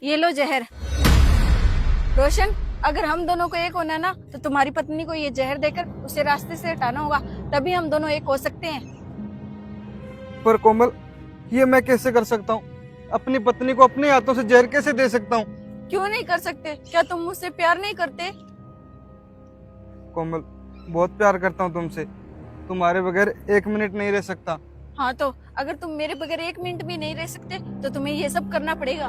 ये लो जहर। रोशन, अगर हम दोनों को एक होना ना तो तुम्हारी पत्नी को ये जहर देकर उसे रास्ते से हटाना होगा, तभी हम दोनों एक हो सकते हैं। पर कोमल, ये मैं कैसे कर सकता हूँ? अपनी पत्नी को अपने हाथों से जहर कैसे दे सकता हूँ? क्यों नहीं कर सकते? क्या तुम मुझसे प्यार नहीं करते? कोमल, बहुत प्यार करता हूँ तुमसे। तुम्हारे बगैर एक मिनट नहीं रह सकता। हाँ तो अगर तुम मेरे बगैर एक मिनट भी नहीं रह सकते तो तुम्हें ये सब करना पड़ेगा।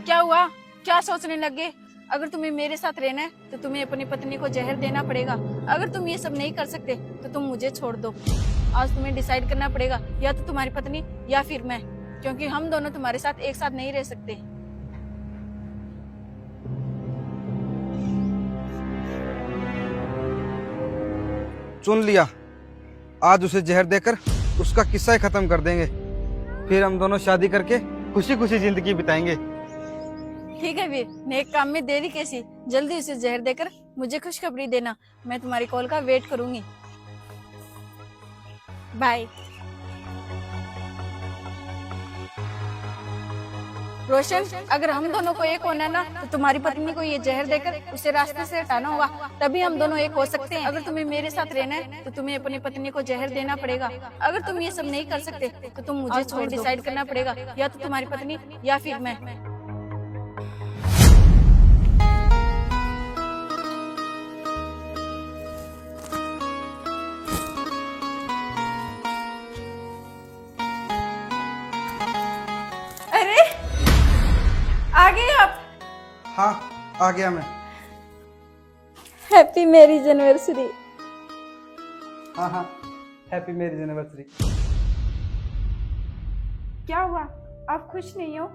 क्या हुआ? क्या सोचने लगे? अगर तुम्हें मेरे साथ रहना है तो तुम्हें अपनी पत्नी को जहर देना पड़ेगा। अगर तुम ये सब नहीं कर सकते तो तुम मुझे छोड़ दो। आज तुम्हें डिसाइड करना पड़ेगा, या तो तुम्हारी पत्नी या फिर मैं, क्योंकि हम दोनों तुम्हारे साथ एक साथ नहीं रह सकते। चुन लिया। आज उसे जहर देकर उसका किस्सा ही खत्म कर देंगे। फिर हम दोनों शादी करके खुशी खुशी जिंदगी बिताएंगे। ठीक है वीर, नेक काम में देरी कैसी? जल्दी उसे जहर देकर मुझे खुशखबरी देना। मैं तुम्हारी कॉल का वेट करूंगी। बाय। रोशन, अगर हम दोनों को एक होना ना तो तुम्हारी पत्नी को ये जहर देकर उसे रास्ते से हटाना होगा, तभी हम दोनों एक हो सकते हैं। अगर तुम्हें मेरे साथ रहना है तो तुम्हें अपनी पत्नी को जहर देना पड़ेगा। अगर तुम ये सब नहीं कर सकते तो तुम मुझे छोड़ डिसाइड करना पड़ेगा, या तो तुम्हारी पत्नी या फिर मैं। अरे आ गए आप? हाँ, आ गया मैं। Happy marriage anniversary. हाँ हाँ, हैप्पी मैरिज एनिवर्सरी। क्या हुआ, आप खुश नहीं हो?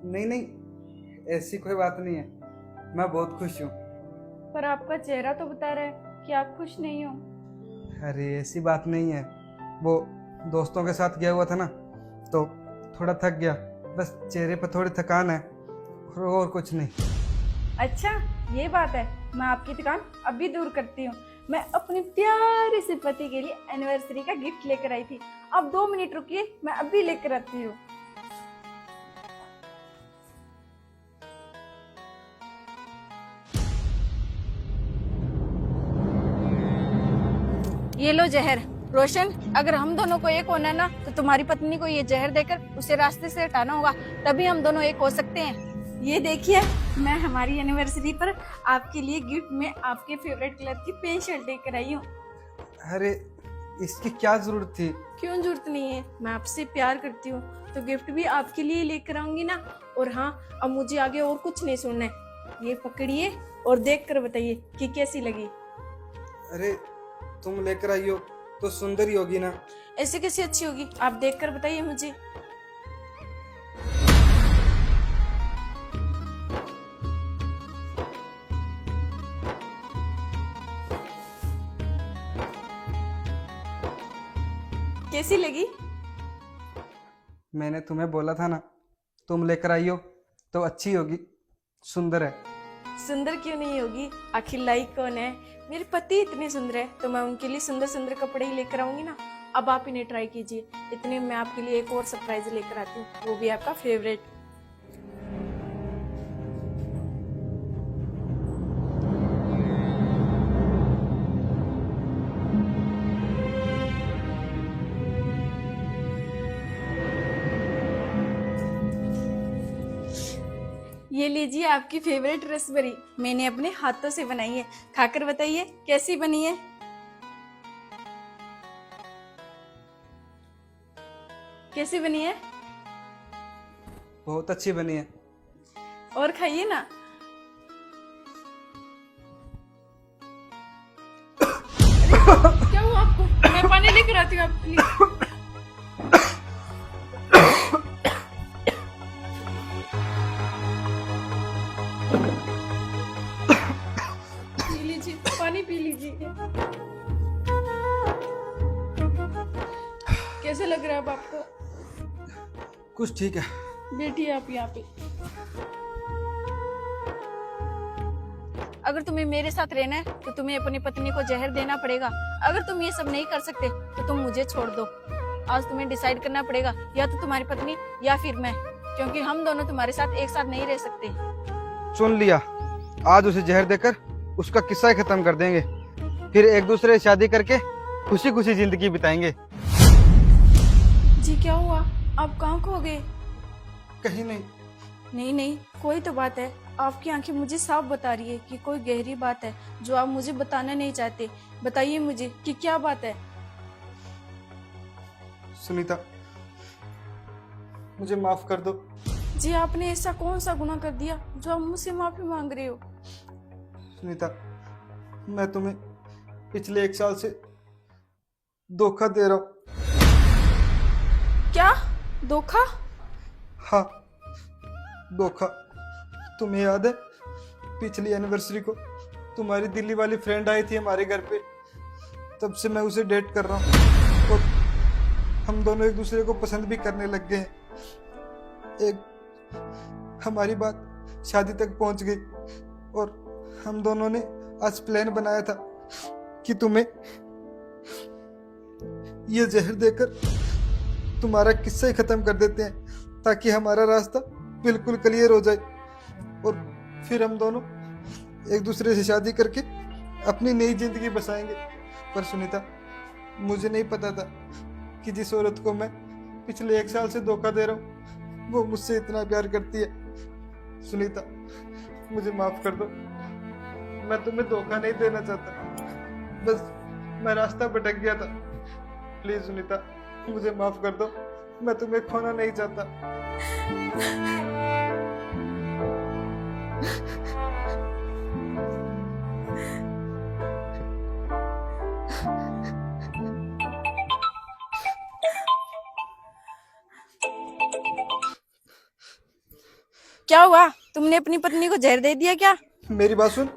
नहीं नहीं, ऐसी कोई बात नहीं है। मैं बहुत खुश हूँ। पर आपका चेहरा तो बता रहा है कि आप खुश नहीं हो। अरे ऐसी बात नहीं है। वो दोस्तों के साथ गया हुआ था ना, तो थोड़ा थक गया। बस चेहरे पर थोड़ी थकान है, और कुछ नहीं। अच्छा ये बात है, मैं आपकी थकान अभी दूर करती हूँ। मैं अपने प्यारे से पति के लिए एनिवर्सरी का गिफ्ट लेकर आई थी। आप 2 मिनट रुकिए, मैं अभी लेकर आती हूँ। ये लो जहर। रोशन, अगर हम दोनों को एक होना ना तो तुम्हारी पत्नी को ये जहर देकर उसे रास्ते से हटाना होगा, तभी हम दोनों एक हो सकते हैं। ये देखिए, मैं हमारी एनिवर्सरी पर आपके लिए गिफ्ट में आपके फेवरेट कलर की पेन शर्ट लेकर आई हूँ। अरे इसकी क्या जरूरत थी? क्यों जरूरत नहीं है? मैं आपसे प्यार करती हूँ तो गिफ्ट भी आपके लिए लेकर आऊंगी ना। और हाँ, अब मुझे आगे और कुछ नहीं सुनना है। ये पकड़िए और देख कर बताइए कि कैसी लगी। अरे तुम लेकर आई हो तो सुंदर ही होगी ना। ऐसे कैसे अच्छी होगी? आप देख कर बताइए मुझे। कैसी लगी? मैंने तुम्हें बोला था ना, तुम लेकर आई हो तो अच्छी होगी, सुंदर है। सुंदर क्यों नहीं होगी? आखिर लाइक कौन है? मेरे पति इतने सुंदर है तो मैं उनके लिए सुंदर सुंदर कपड़े ही लेकर आऊंगी ना। अब आप इन्हें ट्राई कीजिए। इतने में आपके लिए एक और सरप्राइज लेकर आती हूँ, वो भी आपका फेवरेट। ये लीजिए आपकी फेवरेट रसबरी, मैंने अपने हाथों से बनाई है। खाकर बताइए कैसी बनी है। कैसी बनी है? बहुत अच्छी बनी है। और खाइए ना। क्या हुआ आपको? मैं पानी लेकर आती हूँ आपके लिए। पी लीजिए, पानी पी लीजिए। कैसे लग रहा है अब आपको? कुछ ठीक है। बैठिए आप यहाँ पे। अगर तुम्हें मेरे साथ रहना है तो तुम्हें अपनी पत्नी को जहर देना पड़ेगा। अगर तुम ये सब नहीं कर सकते तो तुम मुझे छोड़ दो। आज तुम्हें डिसाइड करना पड़ेगा, या तो तुम्हारी पत्नी या फिर मैं, क्योंकि हम दोनों तुम्हारे साथ एक साथ नहीं रह सकते। सुन लिया, आज उसे जहर देकर उसका किस्सा ही खत्म कर देंगे, फिर एक दूसरे से शादी करके खुशी खुशी जिंदगी बिताएंगे। जी क्या हुआ, आप कहाँ खो गए? कहीं नहीं। नहीं नहीं, कोई तो बात है। आपकी आंखें मुझे साफ बता रही है कि कोई गहरी बात है जो आप मुझे बताना नहीं चाहते। बताइए मुझे कि क्या बात है। सुनीता, मुझे माफ कर दो। जी आपने ऐसा कौन सा गुनाह कर दिया जो आप मुझसे माफी मांग रहे हो? सुनीता, मैं तुम्हें पिछले 1 साल से धोखा दे रहा हूँ। क्या धोखा? हाँ, धोखा। तुम्हें याद है पिछली एनिवर्सरी को तुम्हारी दिल्ली वाली फ्रेंड आई थी हमारे घर पे? तब से मैं उसे डेट कर रहा हूँ और हम दोनों एक दूसरे को पसंद भी करने लग गए हैं। एक हमारी बात शादी तक पहुंच गई और हम दोनों ने आज प्लान बनाया था कि तुम्हें ये जहर देकर तुम्हारा किस्सा ही खत्म कर देते हैं, ताकि हमारा रास्ता बिल्कुल क्लियर हो जाए और फिर हम दोनों एक दूसरे से शादी करके अपनी नई जिंदगी बसाएंगे। पर सुनीता, मुझे नहीं पता था कि जिस औरत को मैं पिछले 1 साल से धोखा दे रहा हूँ वो मुझसे इतना प्यार करती है। सुनीता, मुझे माफ कर दो। मैं तुम्हें धोखा नहीं देना चाहता, बस मैं रास्ता भटक गया था। प्लीज सुनीता, मुझे माफ कर दो। मैं तुम्हें खोना नहीं चाहता। क्या हुआ, तुमने अपनी पत्नी को जहर दे दिया क्या? मेरी बात सुन,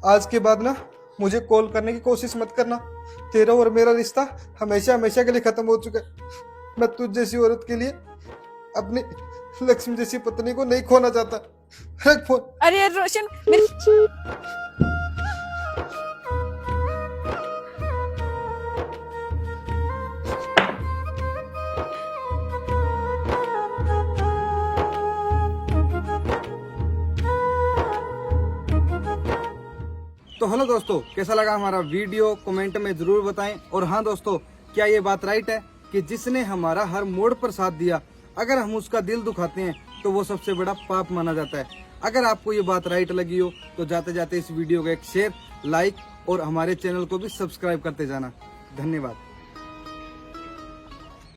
आज के बाद ना मुझे कॉल करने की कोशिश मत करना। तेरा और मेरा रिश्ता हमेशा हमेशा के लिए खत्म हो चुका है। मैं तुझ जैसी औरत के लिए अपनी लक्ष्मी जैसी पत्नी को नहीं खोना चाहता। रख फोन। अरे रोशन, मेरी तो हेलो दोस्तों, कैसा लगा हमारा वीडियो कमेंट में जरूर बताएं। और हाँ दोस्तों, क्या ये बात राइट है कि जिसने हमारा हर मोड़ पर साथ दिया, अगर हम उसका दिल दुखाते हैं तो वो सबसे बड़ा पाप माना जाता है। अगर आपको ये बात राइट लगी हो तो जाते जाते इस वीडियो को एक शेयर, लाइक और हमारे चैनल को भी सब्सक्राइब करते जाना। धन्यवाद।